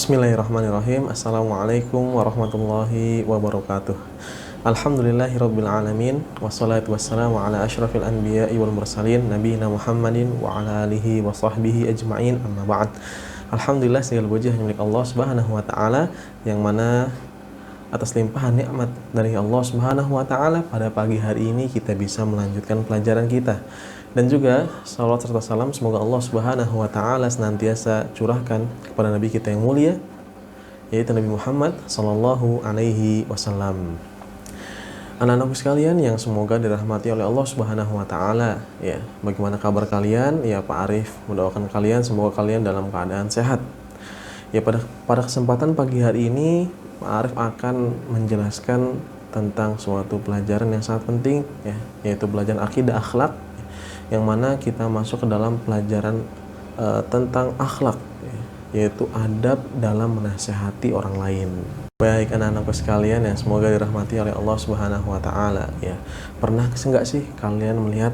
Bismillahirrahmanirrahim. Assalamualaikum warahmatullahi wabarakatuh. Alhamdulillahirabbil alamin wassalatu wassalamu ala asyrafil anbiya'i wal mursalin nabiyina Muhammadin wa ala alihi wa sahbihi ajma'in, amma ba'd. Alhamdulillah, segala puji hanya milik Allah Subhanahu wa taala, yang mana atas limpahan nikmat dari Allah Subhanahu wa taala pada pagi hari ini kita bisa melanjutkan pelajaran kita. Dan juga salawat serta salam semoga Allah Subhanahu wa taala senantiasa curahkan kepada nabi kita yang mulia, yaitu Nabi Muhammad sallallahu alaihi wasallam. Anak-anakku sekalian yang semoga dirahmati oleh Allah Subhanahu wa taala, ya. Bagaimana kabar kalian? Ya, Pak Arif mendoakan kalian semoga kalian dalam keadaan sehat. Ya, pada kesempatan pagi hari ini Pak Arif akan menjelaskan tentang suatu pelajaran yang sangat penting, ya, yaitu pelajaran akidah akhlak, yang mana kita masuk ke dalam pelajaran tentang akhlak, ya, yaitu adab dalam menasihati orang lain. Baik anak-anakku sekalian yang semoga dirahmati oleh Allah Subhanahu wa taala, ya. Pernah enggak sih kalian melihat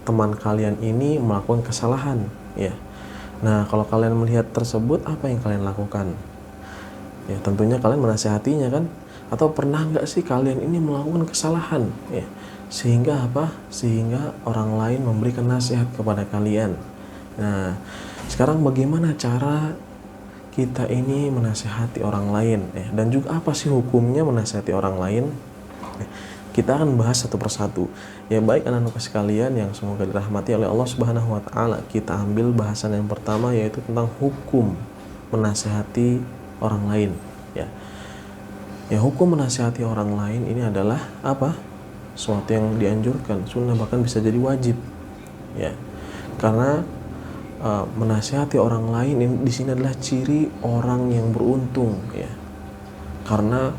teman kalian ini melakukan kesalahan, ya? Nah, kalau kalian melihat tersebut, apa yang kalian lakukan? Ya, tentunya kalian menasihatinya, kan? Atau pernah enggak sih kalian ini melakukan kesalahan, ya? Sehingga apa? Sehingga orang lain memberikan nasihat kepada kalian. Nah, sekarang bagaimana cara kita ini menasihati orang lain, ya? Dan juga apa sih hukumnya menasihati orang lain? Kita akan bahas satu persatu. Ya, baik anak-anak sekalian yang semoga dirahmati oleh Allah Subhanahu wa taala. Kita ambil bahasan yang pertama, yaitu tentang hukum menasihati orang lain, ya. Ya, hukum menasihati orang lain ini adalah apa? Suatu yang dianjurkan, sunnah, bahkan bisa jadi wajib, ya. Karena menasihati orang lain ini di sini adalah ciri orang yang beruntung, ya. Karena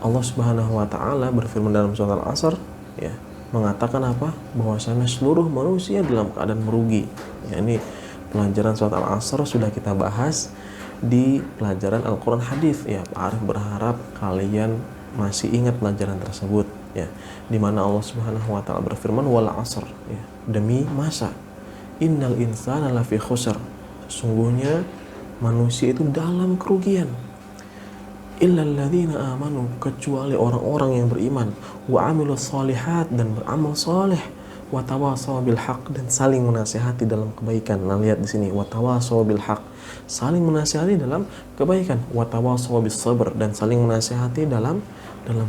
Allah Subhanahu wa taala berfirman dalam surat Al-Asr, ya, mengatakan apa? Bahwasanya seluruh manusia dalam keadaan merugi. Ya, ini pelajaran surat Al-Asr sudah kita bahas di pelajaran Al-Qur'an hadis, ya. Pak Arif berharap kalian masih ingat pelajaran tersebut, ya, di mana Allah Subhanahu wa taala berfirman wal 'asr, ya, demi masa, innal insana lafi khusr, sesungguhnya manusia itu dalam kerugian, illal ladzina amanu, kecuali orang-orang yang beriman, wa amilus shalihat, dan beramal saleh, wa tawasaw bil haq, dan saling menasihati dalam kebaikan. Nah, lihat di sini, wa tawasaw bil haq, saling menasihati dalam kebaikan, wa tawasaw bis sabr, dan saling menasihati dalam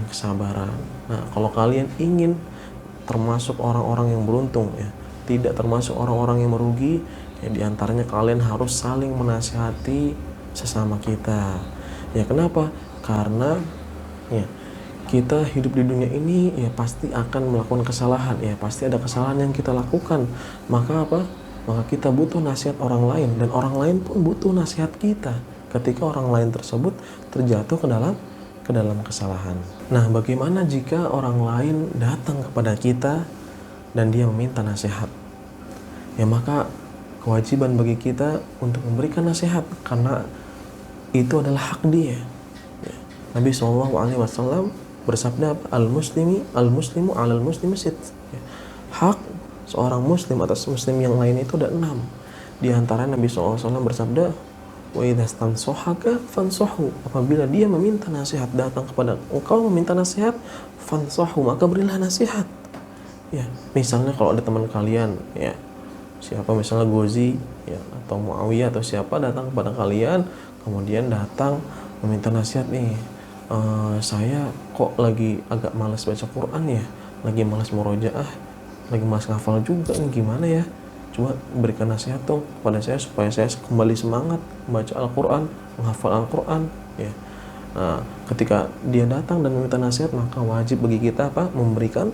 kesabaran. Nah, kalau kalian ingin termasuk orang-orang yang beruntung, ya, tidak termasuk orang-orang yang merugi, ya, diantaranya kalian harus saling menasihati sesama kita. Ya, kenapa? Karena, ya, kita hidup di dunia ini, ya, pasti akan melakukan kesalahan, ya, pasti ada kesalahan yang kita lakukan. Maka apa? Maka kita butuh nasihat orang lain, dan orang lain pun butuh nasihat kita ketika orang lain tersebut terjatuh ke dalam kesalahan. Nah, bagaimana jika orang lain datang kepada kita dan dia meminta nasihat? Ya, maka kewajiban bagi kita untuk memberikan nasihat, karena itu adalah hak dia. Ya. Nabi SAW bersabda, al-muslimu 'alal muslimi sit. Ya. Hak seorang muslim atas muslim yang lain itu ada 6. Di antara Nabi SAW bersabda, wa idza stansohaka fansohu, apabila dia meminta nasihat, datang kepada engkau meminta nasihat, fansohu, maka berilah nasihat. Ya, misalnya kalau ada teman kalian, ya, siapa misalnya Gozi, ya, atau Muawiyah atau siapa datang kepada kalian, kemudian datang meminta nasihat nih, saya kok lagi agak malas baca Quran, ya, lagi malas murojaah, lagi malas ngafal juga nih, gimana ya? Coba berikan nasihat dong kepada saya supaya saya kembali semangat membaca Al-Quran, menghafal Al-Quran, ya. Nah, ketika dia datang dan meminta nasihat, maka wajib bagi kita apa? Memberikan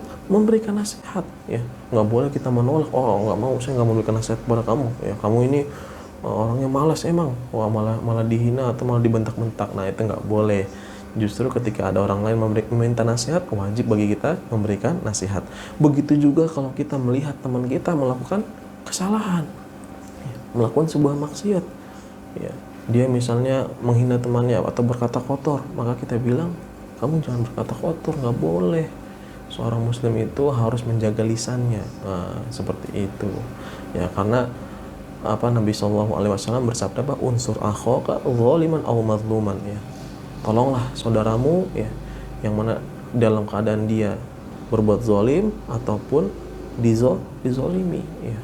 nasihat, ya. Nggak boleh kita menolak, oh nggak mau, saya nggak mau memberikan nasihat kepada kamu, ya, kamu ini orangnya malas emang, wah, malah dihina atau malah dibentak-bentak. Nah, itu nggak boleh. Justru ketika ada orang lain meminta nasihat, wajib bagi kita memberikan nasihat. Begitu juga kalau kita melihat teman kita melakukan kesalahan, ya, melakukan sebuah maksiat, ya, dia misalnya menghina temannya atau berkata kotor, maka kita bilang, kamu jangan berkata kotor, nggak boleh. Seorang muslim itu harus menjaga lisannya. Nah, seperti itu, ya, karena Nabi Shallallahu Alaihi Wasallam bersabda, unsur akhaka zaliman aw mazluman, ya, tolonglah saudaramu, ya, yang mana dalam keadaan dia berbuat zalim ataupun dizolimi, ya.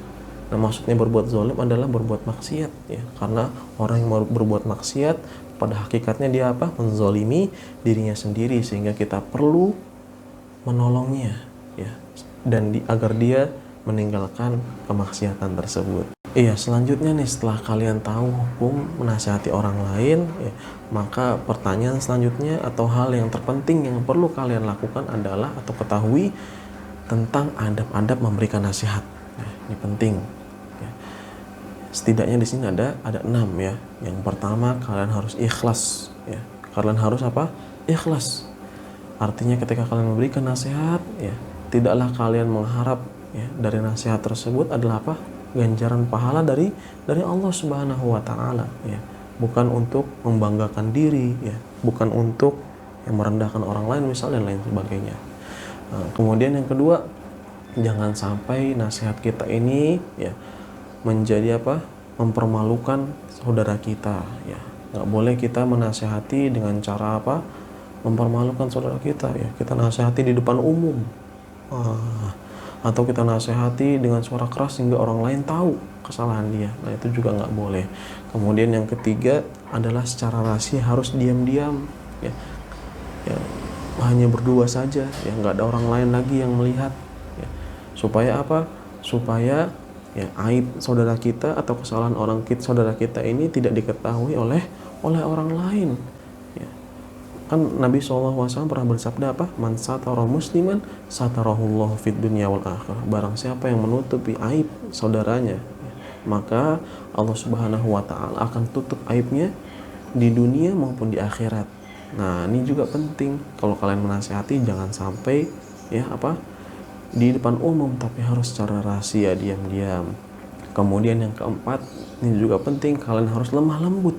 Nah, maksudnya berbuat zalim adalah berbuat maksiat, ya, karena orang yang berbuat maksiat pada hakikatnya dia menzolimi dirinya sendiri, sehingga kita perlu menolongnya, ya, dan agar dia meninggalkan kemaksiatan tersebut. Iya, selanjutnya nih, setelah kalian tahu hukum menasihati orang lain, ya, maka pertanyaan selanjutnya atau hal yang terpenting yang perlu kalian lakukan adalah atau ketahui tentang adab-adab memberikan nasihat. Ya, ini penting. Ya. Setidaknya di sini ada 6, ya. Yang pertama, kalian harus ikhlas. Ya. Kalian harus ikhlas. Artinya ketika kalian memberikan nasihat, ya, tidaklah kalian mengharap, ya, dari nasihat tersebut adalah ganjaran pahala dari Allah Subhanahu wa taala, ya. Bukan untuk membanggakan diri, ya, bukan untuk merendahkan orang lain misalnya, dan lain sebagainya. Nah, kemudian yang kedua, jangan sampai nasihat kita ini, ya, menjadi mempermalukan saudara kita, ya. Nggak boleh kita menasihati dengan cara mempermalukan saudara kita, ya. Kita nasihati di depan umum, atau kita nasihati dengan suara keras sehingga orang lain tahu kesalahan dia. Nah, itu juga nggak boleh. Kemudian yang ketiga adalah secara rahasia, harus diam-diam, ya. Ya, hanya berdua saja, ya, nggak ada orang lain lagi yang melihat, ya. Supaya supaya, ya, aib saudara kita atau kesalahan saudara kita ini tidak diketahui oleh orang lain, ya. Kan Nabi SAW pernah bersabda man satara musliman satarahullahu fid dunya wal akhirah. Barang siapa yang menutupi aib saudaranya, ya, maka Allah Subhanahu wa taala akan tutup aibnya di dunia maupun di akhirat. Nah, ini juga penting. Kalau kalian menasihati, jangan sampai, ya, di depan umum, tapi harus secara rahasia, diam-diam. Kemudian yang keempat, ini juga penting, kalian harus lemah lembut.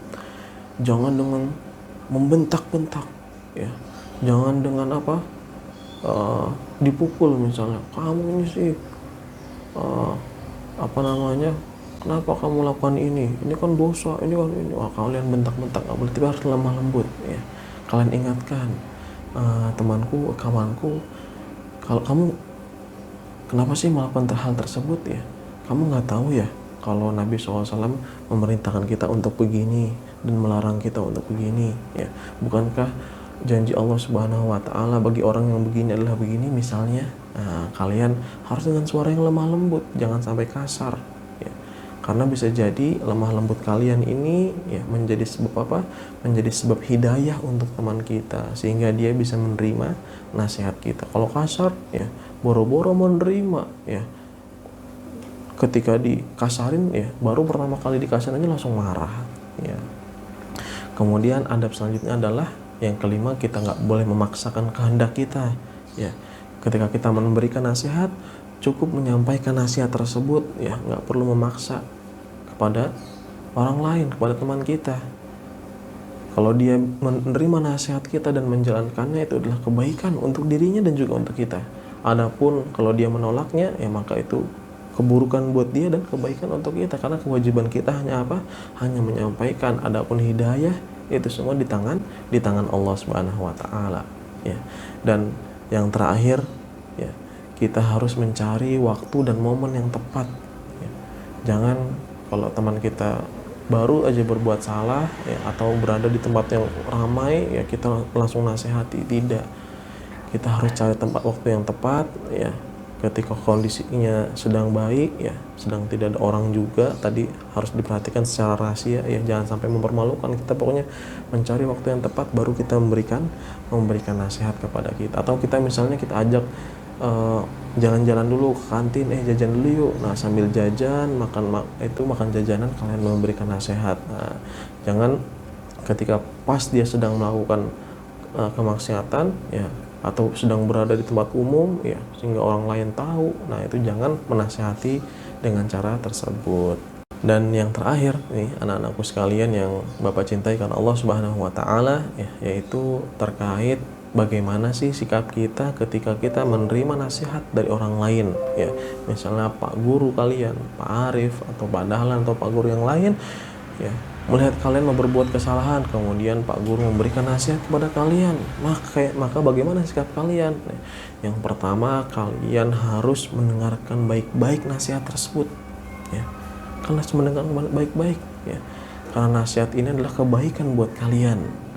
Jangan dengan membentak-bentak, ya. Jangan dengan dipukul misalnya. Kamu ini sih kenapa kamu lakukan ini kan dosa, ini. Wah, kalian bentak-bentak nggak boleh, tapi harus lemah lembut, ya. Kalian ingatkan, temanku, kawanku, kalau kamu kenapa sih melakukan hal tersebut, ya? Kamu nggak tahu, ya, kalau Nabi SAW memerintahkan kita untuk begini dan melarang kita untuk begini, ya. Bukankah janji Allah Subhanahu wa taala bagi orang yang begini adalah begini misalnya? Nah, kalian harus dengan suara yang lemah lembut, jangan sampai kasar, ya. Karena bisa jadi lemah lembut kalian ini, ya, menjadi sebab hidayah untuk teman kita, sehingga dia bisa menerima nasihat kita. Kalau kasar, ya, boro-boro menerima, ya, ketika dikasarin, ya, baru pertama kali dikasarin aja langsung marah, ya. Kemudian adab selanjutnya adalah yang kelima, kita nggak boleh memaksakan kehendak kita, ya. Ketika kita memberikan nasihat, cukup menyampaikan nasihat tersebut, ya, nggak perlu memaksa kepada orang lain, kepada teman kita. Kalau dia menerima nasihat kita dan menjalankannya, itu adalah kebaikan untuk dirinya dan juga untuk kita. Adapun kalau dia menolaknya, ya, maka itu keburukan buat dia dan kebaikan untuk kita, karena kewajiban kita hanya hanya menyampaikan. Adapun hidayah itu semua di tangan Allah Subhanahu wa taala, ya. Dan yang terakhir, ya, kita harus mencari waktu dan momen yang tepat, ya. Jangan kalau teman kita baru aja berbuat salah, ya, atau berada di tempat yang ramai, ya, kita langsung nasihati. Tidak. Kita harus cari tempat waktu yang tepat, ya. Ketika kondisinya sedang baik, ya, sedang tidak ada orang juga, tadi harus diperhatikan secara rahasia, ya, jangan sampai mempermalukan. Kita pokoknya mencari waktu yang tepat, baru kita memberikan nasihat kepada kita. Atau kita misalnya kita ajak jalan-jalan dulu ke kantin, jajan dulu yuk. Nah, sambil jajan, makan jajanan, kalian memberikan nasihat. Nah, jangan ketika pas dia sedang melakukan kemaksiatan, ya, atau sedang berada di tempat umum, ya, sehingga orang lain tahu. Nah, itu jangan menasihati dengan cara tersebut. Dan yang terakhir nih, anak-anakku sekalian yang Bapak cintai karena Allah Subhanahu wa taala, ya, yaitu terkait bagaimana sih sikap kita ketika kita menerima nasihat dari orang lain, ya. Misalnya Pak Guru kalian, Pak Arif atau Pak Dahlan atau Pak Guru yang lain, ya, melihat kalian mau berbuat kesalahan, kemudian Pak Guru memberikan nasihat kepada kalian, maka bagaimana sikap kalian? Yang pertama, kalian harus mendengarkan baik-baik nasihat tersebut, ya. Kalian harus mendengarkan baik-baik, ya, karena nasihat ini adalah kebaikan buat kalian.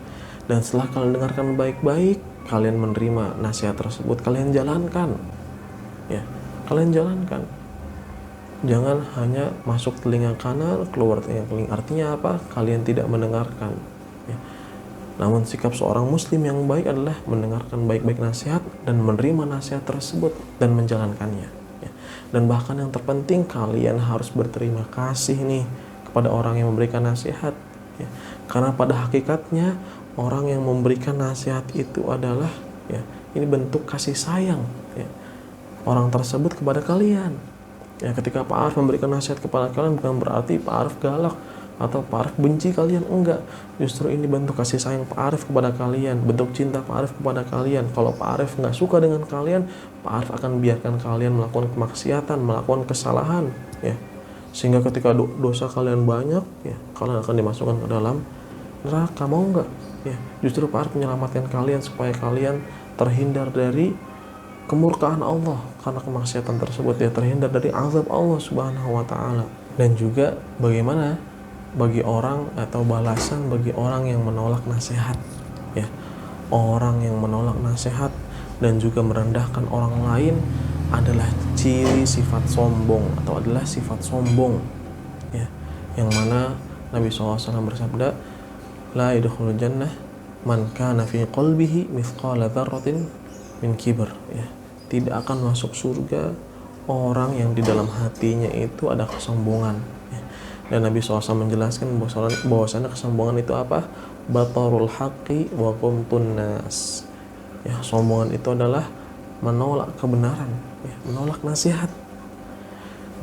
Dan setelah kalian dengarkan baik-baik, kalian menerima nasihat tersebut, kalian jalankan, ya, kalian jalankan. Jangan hanya masuk telinga kanan, keluar telinga kiri. Artinya apa? Kalian tidak mendengarkan, ya. Namun sikap seorang muslim yang baik adalah mendengarkan baik-baik nasihat dan menerima nasihat tersebut dan menjalankannya, ya. Dan bahkan yang terpenting, kalian harus berterima kasih nih kepada orang yang memberikan nasihat, ya. Karena pada hakikatnya orang yang memberikan nasihat itu adalah, ya, ini bentuk kasih sayang, ya, orang tersebut kepada kalian. Ya, ketika Pak Arif memberikan nasihat kepada kalian, bukan berarti Pak Arif galak atau Pak Arif benci kalian, enggak. Justru ini bentuk kasih sayang Pak Arif kepada kalian, bentuk cinta Pak Arif kepada kalian. Kalau Pak Arif nggak suka dengan kalian, Pak Arif akan biarkan kalian melakukan kemaksiatan, melakukan kesalahan, ya. Sehingga ketika dosa kalian banyak, ya, kalian akan dimasukkan ke dalam neraka. Mau nggak? Ya, justru Pak Arif menyelamatkan kalian supaya kalian terhindar dari kemurkaan Allah karena kemaksiatan tersebut, ya, terhindar dari azab Allah Subhanahu wa taala. Dan juga bagaimana bagi orang atau balasan bagi orang yang menolak nasihat, ya. Orang yang menolak nasihat dan juga merendahkan orang lain adalah ciri sifat sombong atau adalah sifat sombong, ya. Yang mana Nabi SAW bersabda, la yadkhulul jannah man kana fi qalbihi mithqala dzarratin min kibr, ya. Tidak akan masuk surga orang yang di dalam hatinya itu ada kesombongan, ya. Dan Nabi SAW menjelaskan bahwasanya kesombongan itu apa? Batarul haqqi wa qumtun nas, ya. Sombongan itu adalah menolak kebenaran, ya, menolak nasihat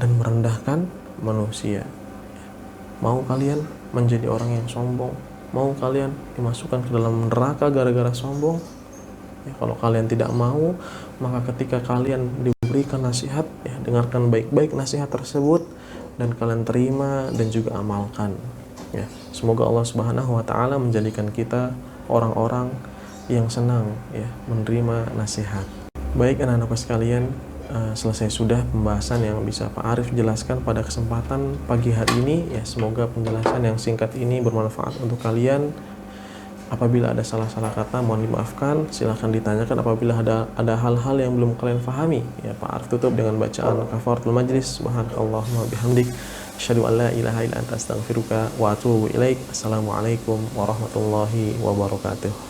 dan merendahkan manusia, ya. Mau kalian menjadi orang yang sombong? Mau kalian dimasukkan ke dalam neraka gara-gara sombong? Ya, kalau kalian tidak mau, maka ketika kalian diberikan nasihat, ya, dengarkan baik-baik nasihat tersebut dan kalian terima dan juga amalkan, ya. Semoga Allah Subhanahu wa taala menjadikan kita orang-orang yang senang, ya, menerima nasihat. Baik anak-anakku sekalian, selesai sudah pembahasan yang bisa Pak Arif jelaskan pada kesempatan pagi hari ini, ya. Semoga penjelasan yang singkat ini bermanfaat untuk kalian. Apabila ada salah-salah kata mohon dimaafkan, silahkan ditanyakan. Apabila ada hal-hal yang belum kalian pahami, ya, Pak Arif tutup dengan bacaan kafaratul majlis. Subhanakallahumma bihamdik, asyhadu an la ilaha illa anta astaghfiruka wa atubu ilaik. Assalamualaikum warahmatullahi wabarakatuh.